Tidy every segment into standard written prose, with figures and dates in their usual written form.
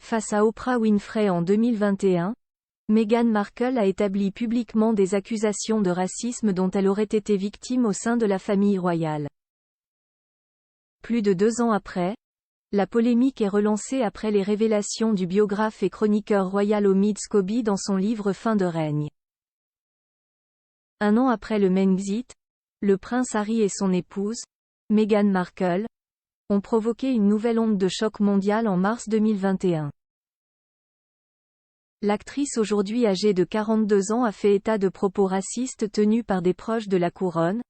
Face à Oprah Winfrey en 2021, Meghan Markle a établi publiquement des accusations de racisme dont elle aurait été victime au sein de la famille royale. Plus de 2 ans après, la polémique est relancée après les révélations du biographe et chroniqueur royal Omid Scobie dans son livre Fin de règne. 1 an après le Brexit, le prince Harry et son épouse, Meghan Markle, ont provoqué une nouvelle onde de choc mondial en mars 2021. L'actrice aujourd'hui âgée de 42 ans a fait état de propos racistes tenus par des proches de la couronne,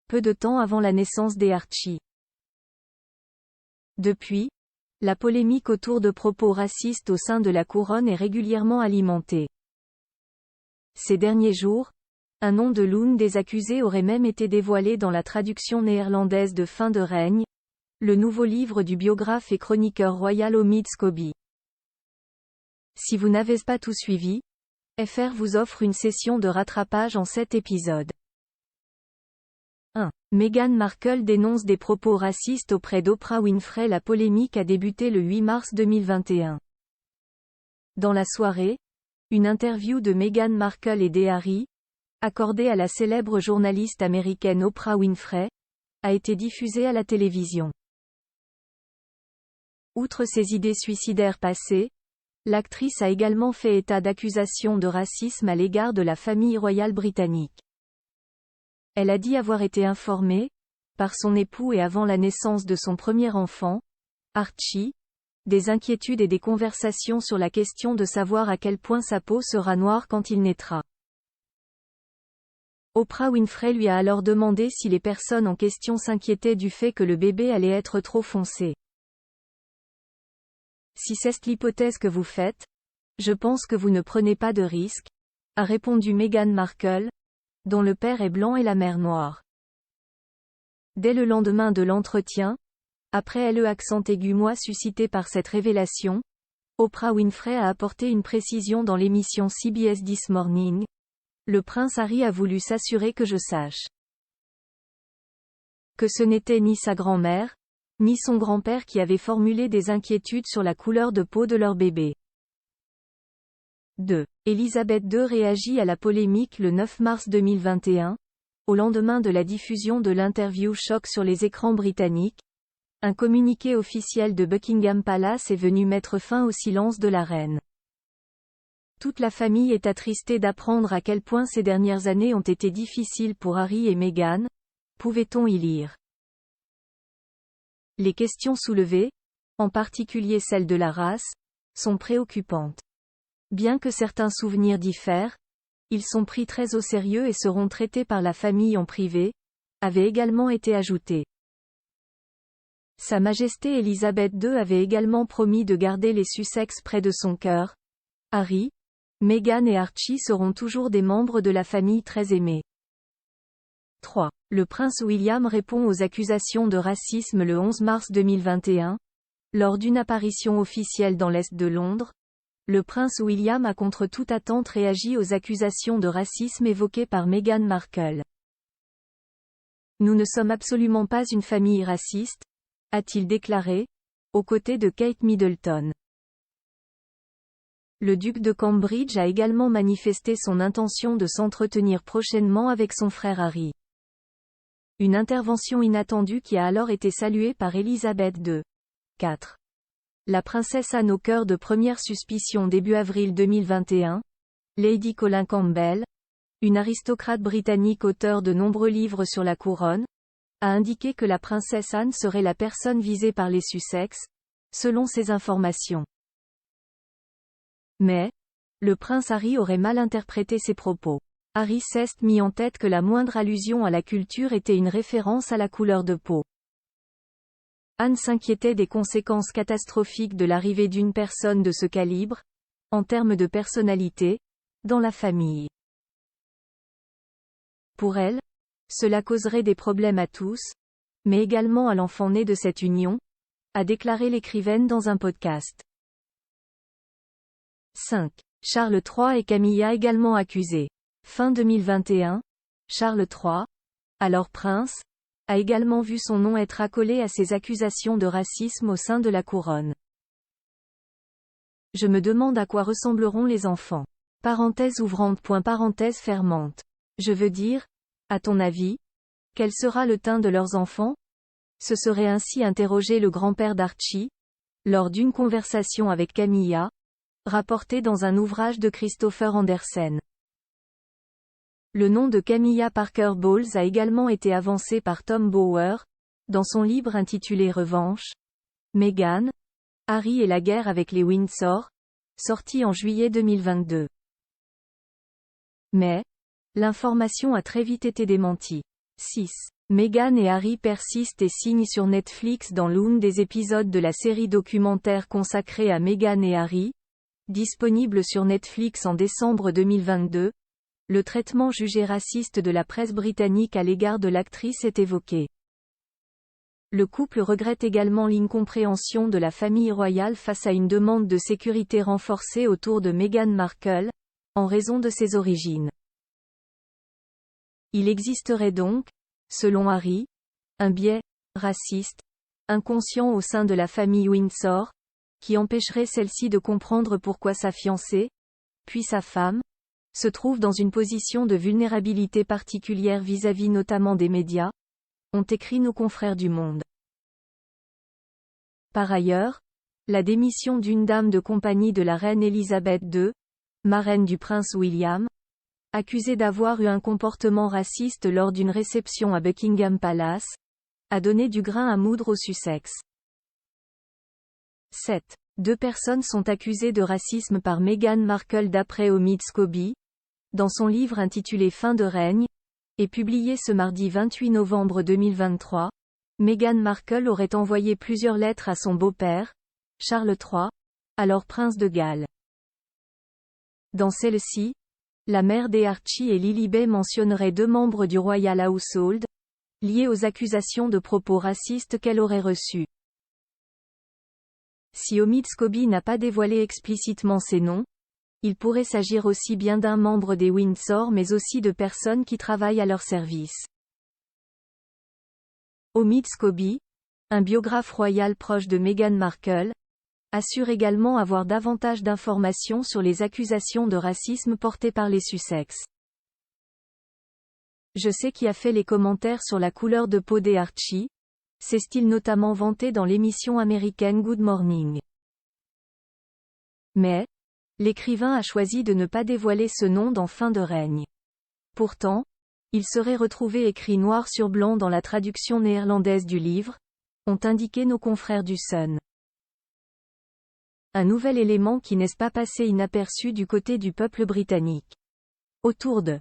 peu de temps avant la naissance des Archie. Depuis, la polémique autour de propos racistes au sein de la couronne est régulièrement alimentée. Ces derniers jours, un nom de l'une des accusées aurait même été dévoilé dans la traduction néerlandaise de Fin de règne, le nouveau livre du biographe et chroniqueur royal Omid Scobie. Si vous n'avez pas tout suivi, FR vous offre une session de rattrapage en 7 épisodes. 1. Meghan Markle dénonce des propos racistes auprès d'Oprah Winfrey. La polémique a débuté le 8 mars 2021. Dans la soirée, une interview de Meghan Markle et d'Harry, accordée à la célèbre journaliste américaine Oprah Winfrey, a été diffusée à la télévision. Outre ses idées suicidaires passées, l'actrice a également fait état d'accusations de racisme à l'égard de la famille royale britannique. Elle a dit avoir été informée, par son époux et avant la naissance de son premier enfant, Archie, des inquiétudes et des conversations sur la question de savoir à quel point sa peau sera noire quand il naîtra. Oprah Winfrey lui a alors demandé si les personnes en question s'inquiétaient du fait que le bébé allait être trop foncé. Si c'est l'hypothèse que vous faites, je pense que vous ne prenez pas de risque, a répondu Meghan Markle, dont le père est blanc et la mère noire. Dès le lendemain de l'entretien, après le accent aigu suscité par cette révélation, Oprah Winfrey a apporté une précision dans l'émission CBS This Morning. Le prince Harry a voulu s'assurer que je sache que ce n'était ni sa grand-mère, ni son grand-père qui avaient formulé des inquiétudes sur la couleur de peau de leur bébé. 2. Elisabeth II réagit à la polémique le 9 mars 2021, au lendemain de la diffusion de l'interview choc sur les écrans britanniques. Un communiqué officiel de Buckingham Palace est venu mettre fin au silence de la reine. Toute la famille est attristée d'apprendre à quel point ces dernières années ont été difficiles pour Harry et Meghan, pouvait-on y lire. Les questions soulevées, en particulier celle de la race, sont préoccupantes. Bien que certains souvenirs diffèrent, ils sont pris très au sérieux et seront traités par la famille en privé, avait également été ajouté. Sa Majesté Elisabeth II avait également promis de garder les Sussex près de son cœur. Harry, Meghan et Archie seront toujours des membres de la famille très aimés. 3. Le prince William répond aux accusations de racisme le 11 mars 2021. Lors d'une apparition officielle dans l'Est de Londres, le prince William a contre toute attente réagi aux accusations de racisme évoquées par Meghan Markle. Nous ne sommes absolument pas une famille raciste, a-t-il déclaré, aux côtés de Kate Middleton. Le duc de Cambridge a également manifesté son intention de s'entretenir prochainement avec son frère Harry. Une intervention inattendue qui a alors été saluée par Elisabeth II. 4. La princesse Anne au cœur de premières suspicions début avril 2021. Lady Colin Campbell, une aristocrate britannique auteure de nombreux livres sur la couronne, a indiqué que la princesse Anne serait la personne visée par les Sussex, selon ses informations. Mais, le prince Harry aurait mal interprété ses propos. Harry s'est mis en tête que la moindre allusion à la culture était une référence à la couleur de peau. Anne s'inquiétait des conséquences catastrophiques de l'arrivée d'une personne de ce calibre, en termes de personnalité, dans la famille. Pour elle, cela causerait des problèmes à tous, mais également à l'enfant né de cette union, a déclaré l'écrivaine dans un podcast. 5. Charles III et Camilla également accusés. Fin 2021, Charles III, alors prince, a également vu son nom être accolé à ces accusations de racisme au sein de la couronne. Je me demande à quoi ressembleront les enfants. Parenthèse ouvrante. Parenthèse fermante. Je veux dire, à ton avis, quel sera le teint de leurs enfants? Se serait ainsi interrogé le grand-père d'Archie, lors d'une conversation avec Camilla, rapportée dans un ouvrage de Christopher Andersen. Le nom de Camilla Parker Bowles a également été avancé par Tom Bower, dans son livre intitulé Revanche, Meghan, Harry et la guerre avec les Windsor, sorti en juillet 2022. Mais, l'information a très vite été démentie. 6. Meghan et Harry persistent et signent sur Netflix dans l'une des épisodes de la série documentaire consacrée à Meghan et Harry, disponible sur Netflix en décembre 2022. Le traitement jugé raciste de la presse britannique à l'égard de l'actrice est évoqué. Le couple regrette également l'incompréhension de la famille royale face à une demande de sécurité renforcée autour de Meghan Markle, en raison de ses origines. Il existerait donc, selon Harry, un biais raciste, inconscient au sein de la famille Windsor, qui empêcherait celle-ci de comprendre pourquoi sa fiancée, puis sa femme, se trouve dans une position de vulnérabilité particulière vis-à-vis notamment des médias, ont écrit nos confrères du Monde. Par ailleurs, la démission d'une dame de compagnie de la reine Elisabeth II, marraine du prince William, accusée d'avoir eu un comportement raciste lors d'une réception à Buckingham Palace, a donné du grain à moudre au Sussex. 7. 2 personnes sont accusées de racisme par Meghan Markle d'après Omid Scobie, dans son livre intitulé Fin de règne, et publié ce mardi 28 novembre 2023, Meghan Markle aurait envoyé plusieurs lettres à son beau-père, Charles III, alors prince de Galles. Dans celle-ci, la mère des Archie et Lilibet mentionnerait 2 membres du Royal Household, liés aux accusations de propos racistes qu'elle aurait reçues. Si Omid Scobie n'a pas dévoilé explicitement ces noms, il pourrait s'agir aussi bien d'un membre des Windsor mais aussi de personnes qui travaillent à leur service. Omid Scobie, un biographe royal proche de Meghan Markle, assure également avoir davantage d'informations sur les accusations de racisme portées par les Sussex. Je sais qui a fait les commentaires sur la couleur de peau des Archie, s'est-il notamment vanté dans l'émission américaine Good Morning. Mais, l'écrivain a choisi de ne pas dévoiler ce nom dans Fin de règne. Pourtant, il serait retrouvé écrit noir sur blanc dans la traduction néerlandaise du livre, ont indiqué nos confrères du Sun. Un nouvel élément qui n'est pas passé inaperçu du côté du peuple britannique. Autour de